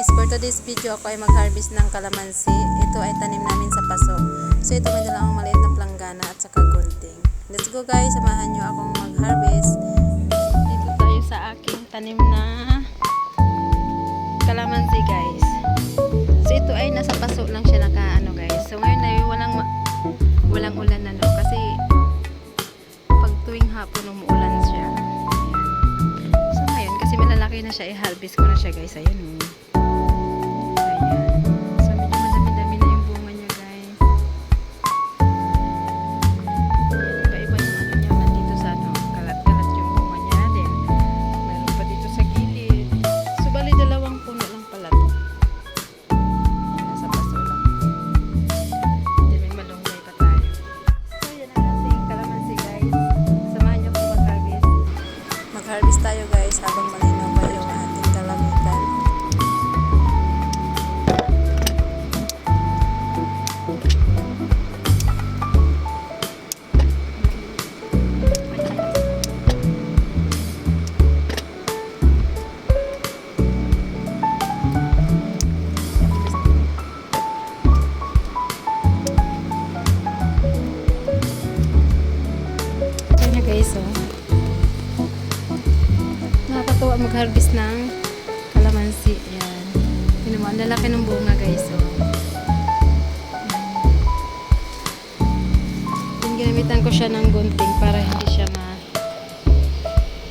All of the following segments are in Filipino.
guys, for today's video ako ay mag-harvest ng kalamansi. Ito ay tanim namin sa paso. So ito may dala akong maliit na planggana at saka gunting. Let's go guys, samahan nyo akong mag-harvest. Dito tayo sa aking tanim na kalamansi guys. So ito ay nasa paso lang siya nakaano guys. So ngayon ay walang ulan na no, kasi pag tuwing hapon umuulan siya. So ngayon kasi malalaki na siya, i-harvest ko na siya guys. Ayun oh. Ayan. So medyo madami-dami na yung bunga niya guys. Ayan, iba-iba yung ano niya. Nandito sa ano, kalat-kalat yung bunga niya. Then meron pa dito sa gilid. So bali dalawang puno lang pala to. Nasa paso lang. Hindi may malunggay pa tayo. So yan ang ating kalamansi guys. Samahan niyo kung mag-harvest. Mag-harvest tayo guys habang malinaw pa yung ating kalamitan. Ito na guys oh. Nakakatuwa mag-harvest ng kalamansi. Yan. Yun mo, ang lalaki ng bunga guys. So, yan. Ginamitan ko siya ng gunting para hindi siya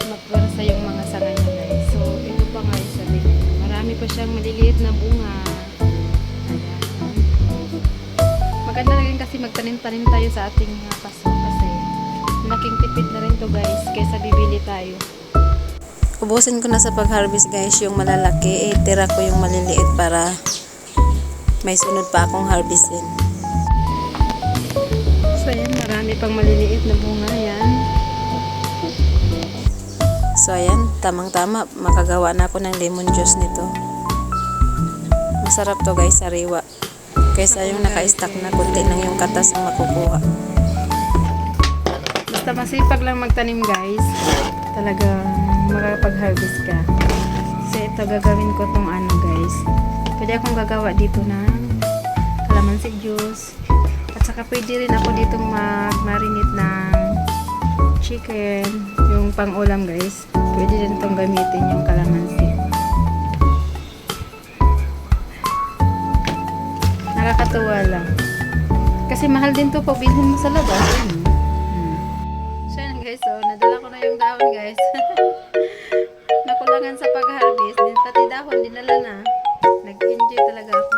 magpwersa yung mga sanga niya guys. So, ito pa nga isa din. Marami pa siyang maliliit na bunga. Ayan. Maganda rin kasi magtanim-tanim tayo sa ating paso kasi malaking tipid na rin to guys kaysa bibili tayo. Ubusin ko na sa pag-harvest guys yung malalaki, tira ko yung maliliit para may sunod pa akong harvestin. So ayan, marami pang maliliit na bunga yan. So ayan, tamang-tama, makagawa na ako ng lemon juice nito. Masarap to guys, sariwa. Kaysa yung naka-stack na kunti lang yung katas ang makukuha. Basta masipag lang magtanim guys, talagang makapag-harvest ka. So ito gagawin ko tong ano guys, pwede akong gagawa dito ng kalamansi juice at saka pwede rin ako dito mag-marinate ng chicken, yung pang-ulam guys. Pwede rin itong gamitin yung kalamansi. Nakakatuwa lang kasi mahal din to pag bilhin mo sa labas. So yan guys, so nadala ko na yung dahon guys. Nakulangan sa pag-harvest din, pati dahon dinala na. Nag-enjoy talaga ako.